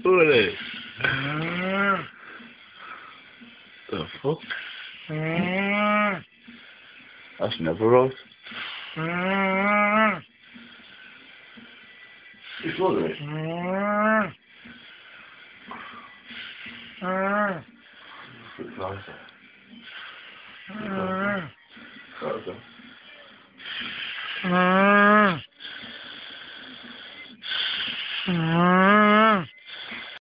Olé. The fuck? That's never right. It's what it is. It's closer. Closer. Mm-hmm.